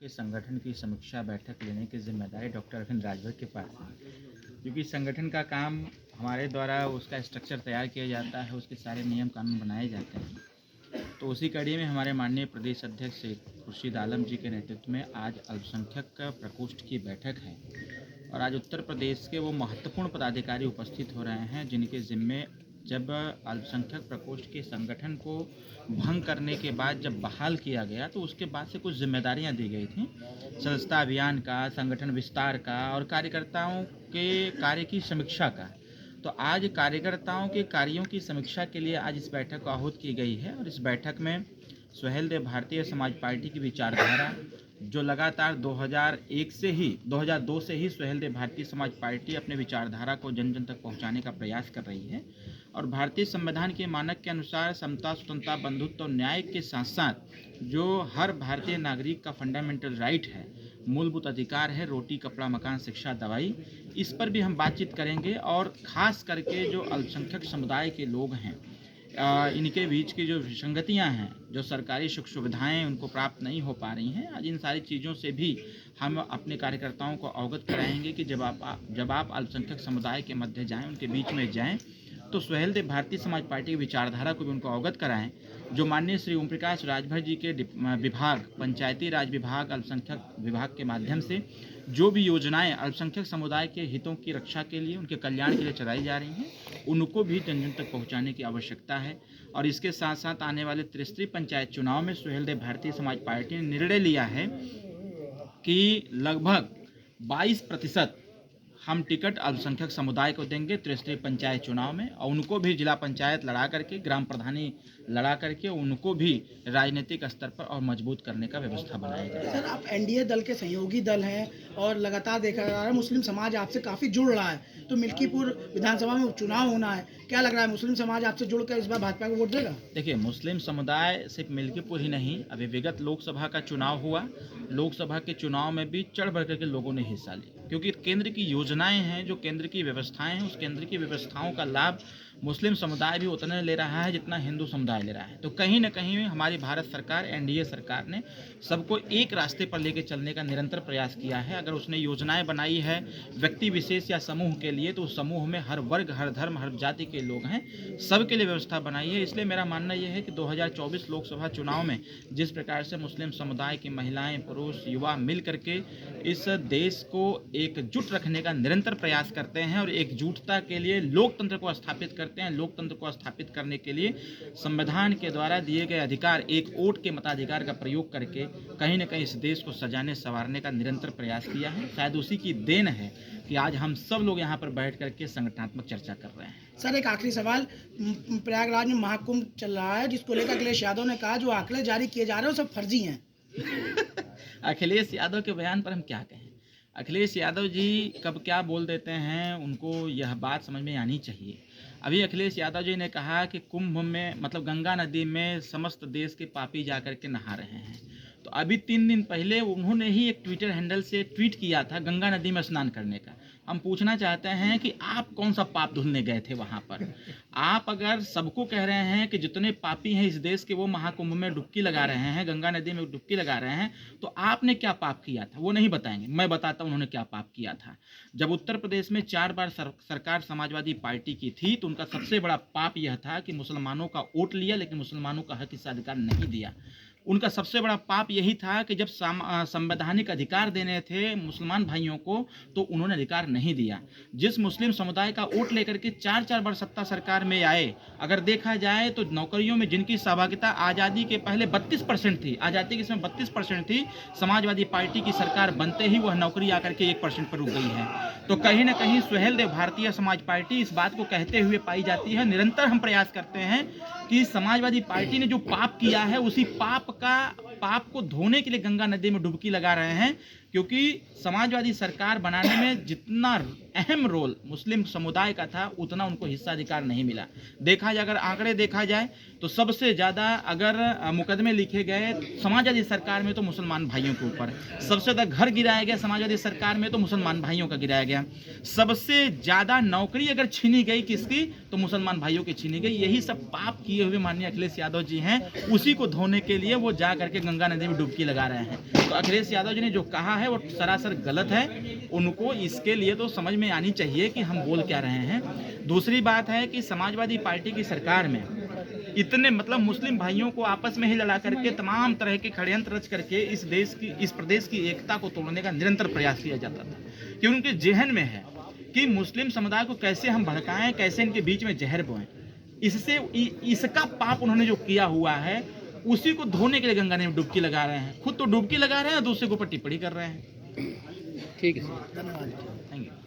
के संगठन की समीक्षा बैठक लेने की जिम्मेदारी डॉक्टर अरविंद राजभर के पास है, क्योंकि संगठन का काम हमारे द्वारा उसका स्ट्रक्चर तैयार किया जाता है, उसके सारे नियम कानून बनाए जाते हैं। तो उसी कड़ी में हमारे माननीय प्रदेश अध्यक्ष खुर्शीद आलम जी के नेतृत्व में आज अल्पसंख्यक प्रकोष्ठ की बैठक है और आज उत्तर प्रदेश के वो महत्वपूर्ण पदाधिकारी उपस्थित हो रहे हैं जिनके जिम्मे जब अल्पसंख्यक प्रकोष्ठ के संगठन को भंग करने के बाद जब बहाल किया गया तो उसके बाद से कुछ जिम्मेदारियां दी गई थी, सदस्यता अभियान का, संगठन विस्तार का और कार्यकर्ताओं के कार्य की समीक्षा का। तो आज कार्यकर्ताओं के कार्यों की समीक्षा के लिए आज इस बैठक को आहूत की गई है और इस बैठक में सुहेलदेव भारतीय समाज पार्टी की विचारधारा जो लगातार 2002 से ही सुहेलदेव भारतीय समाज पार्टी अपने विचारधारा को जन जन तक पहुंचाने का प्रयास कर रही है और भारतीय संविधान के मानक के अनुसार समता, स्वतंत्रता, बंधुत्व और न्याय के साथ साथ जो हर भारतीय नागरिक का फंडामेंटल राइट है, मूलभूत अधिकार है, रोटी, कपड़ा, मकान, शिक्षा, दवाई, इस पर भी हम बातचीत करेंगे। और ख़ास करके जो अल्पसंख्यक समुदाय के लोग हैं, इनके बीच की जो विसंगतियां हैं, जो सरकारी सुख सुविधाएं उनको प्राप्त नहीं हो पा रही हैं, आज इन सारी चीज़ों से भी हम अपने कार्यकर्ताओं को अवगत कराएंगे कि जब आप अल्पसंख्यक समुदाय के मध्य जाएं, उनके बीच में जाएं, तो सुहेलदेव भारतीय समाज पार्टी की विचारधारा को भी उनको अवगत कराएं। जो माननीय श्री ओम प्रकाश राजभर जी के विभाग, पंचायती राज विभाग, अल्पसंख्यक विभाग के माध्यम से जो भी योजनाएं अल्पसंख्यक समुदाय के हितों की रक्षा के लिए, उनके कल्याण के लिए चलाई जा रही हैं, उनको भी जन जन तक पहुंचाने की आवश्यकता है। और इसके साथ साथ आने वाले त्रिस्तरीय पंचायत चुनाव में सुहेलदेव भारतीय समाज पार्टी ने निर्णय लिया है कि लगभग 22% हम टिकट अल्पसंख्यक समुदाय को देंगे त्रिस्तरीय पंचायत चुनाव में, और उनको भी जिला पंचायत लड़ा करके, ग्राम प्रधानी लड़ा करके उनको भी राजनीतिक स्तर पर और मजबूत करने का व्यवस्था बनाया जाए। सर, आप एनडीए दल के सहयोगी दल हैं और लगातार देखा जा रहा है मुस्लिम समाज आपसे काफ़ी जुड़ रहा है, तो मिल्कीपुर विधानसभा में चुनाव होना है, क्या लग रहा है मुस्लिम समाज आपसे जुड़कर इस बार भाजपा को वोट देगा? देखिए, मुस्लिम समुदाय सिर्फ मिल्कीपुर ही नहीं, अभी विगत लोकसभा का चुनाव हुआ, लोकसभा के चुनाव में भी चढ़ बढ़ करके लोगों ने हिस्सा लिया, क्योंकि केंद्र की योजनाएं हैं, जो केंद्र की व्यवस्थाएं हैं, उस केंद्र की व्यवस्थाओं का लाभ मुस्लिम समुदाय भी उतना ले रहा है जितना हिंदू समुदाय ले रहा है। तो कहीं ना कहीं हमारी भारत सरकार, एनडीए सरकार ने सबको एक रास्ते पर लेकर चलने का निरंतर प्रयास किया है। अगर उसने योजनाएं बनाई है व्यक्ति विशेष या समूह के लिए, तो उस समूह में हर वर्ग, हर धर्म, हर जाति के लोग हैं, सबके लिए व्यवस्था बनाई है। इसलिए मेरा मानना यह है कि 2024 लोकसभा चुनाव में जिस प्रकार से मुस्लिम समुदाय की महिलाएं, पुरुष, युवा मिल करके इस देश को एकजुट रखने का निरंतर प्रयास करते हैं और एकजुटता के लिए लोकतंत्र को स्थापित करते हैं, लोकतंत्र को स्थापित करने के लिए संविधान के द्वारा दिए गए अधिकार, एक वोट के मताधिकार का प्रयोग करके कहीं न कहीं इस देश को सजाने संवारने का निरंतर प्रयास किया है। शायद उसी की देन है कि आज हम सब लोग यहाँ पर बैठ करके संगठनात्मक चर्चा कर रहे हैं। सर, एक आखिरी सवाल, प्रयागराज में महाकुंभ चल रहा है जिसको लेकर अखिलेश यादव ने कहा जो आंकड़े जारी किए जा रहे हैं वो सब फर्जी हैं। अखिलेश यादव के बयान पर हम क्या कहें? अखिलेश यादव जी कब क्या बोल देते हैं, उनको यह बात समझ में आनी चाहिए। अभी अखिलेश यादव जी ने कहा कि कुंभ में, मतलब गंगा नदी में समस्त देश के पापी जा कर के नहा रहे हैं। तो अभी 3 दिन पहले उन्होंने ही एक ट्विटर हैंडल से ट्वीट किया था गंगा नदी में स्नान करने का। हम पूछना चाहते हैं कि आप कौन सा पाप धुलने गए थे वहाँ पर? आप अगर सबको कह रहे हैं कि जितने पापी हैं इस देश के वो महाकुंभ में डुबकी लगा रहे हैं, गंगा नदी में डुबकी लगा रहे हैं, तो आपने क्या पाप किया था? वो नहीं बताएंगे, मैं बताता हूँ उन्होंने क्या पाप किया था। जब उत्तर प्रदेश में 4 बार सरकार समाजवादी पार्टी की थी तो उनका सबसे बड़ा पाप यह था कि मुसलमानों का वोट लिया लेकिन मुसलमानों का हक हिस्साधिकार नहीं दिया। उनका सबसे बड़ा पाप यही था कि जब संवैधानिक अधिकार देने थे मुसलमान भाइयों को तो उन्होंने अधिकार नहीं दिया। जिस मुस्लिम समुदाय का वोट लेकर के 4 बार सत्ता सरकार में आए, अगर देखा जाए तो नौकरियों में जिनकी सहभागिता आज़ादी के पहले 32% थी, आज़ादी के समय 32% थी, समाजवादी पार्टी की सरकार बनते ही वह नौकरी आकर के 1% पर रुक गई है। तो कहीं ना कहीं सुहेलदेव भारतीय समाज पार्टी इस बात को कहते हुए पाई जाती है। निरंतर हम प्रयास करते हैं कि समाजवादी पार्टी ने जो पाप किया है उसी पाप को धोने के लिए गंगा नदी में डुबकी लगा रहे हैं, क्योंकि समाजवादी सरकार बनाने में जितना अहम रोल मुस्लिम समुदाय का था उतना उनको हिस्साधिकार नहीं मिला। देखा जाए, अगर आंकड़े देखा जाए तो सबसे ज़्यादा अगर मुकदमे लिखे गए समाजवादी सरकार में तो मुसलमान भाइयों के ऊपर, सबसे ज़्यादा घर गिराया गया समाजवादी सरकार में तो मुसलमान भाइयों का गिराया गया, सबसे ज़्यादा नौकरी अगर छीनी गई किसकी तो मुसलमान भाइयों की छीनी गई। यही सब पाप किए हुए माननीय अखिलेश यादव जी हैं, उसी को धोने के लिए वो जा करके गंगा नदी में डुबकी लगा रहे हैं। तो अखिलेश यादव जी ने जो कहा है वो सरासर गलत है। उनको इसके लिए तो समझ में आनी चाहिए कि हम बोल क्या रहे हैं। दूसरी बात है कि समाजवादी पार्टी की सरकार में इतने मतलब मुस्लिम भाइयों को आपस में ही लड़ा करके तमाम तरह के षड्यंत्र रच करके इस प्रदेश की एकता को तोड़ने का निरंतर प्रयास किया जाता था, कि उनके जेहन में है कि मुस्लिम समुदाय को कैसे हम भड़काएं, कैसे इनके बीच में जहर बोएं। इससे इसका पाप उन्होंने जो किया हुआ है उसी को धोने के लिए गंगा नदी में डुबकी लगा रहे हैं। खुद तो डुबकी लगा रहे हैं और दूसरे के ऊपर टिप्पणी कर रहे हैं। ठीक है सर। धन्यवाद। Thank you.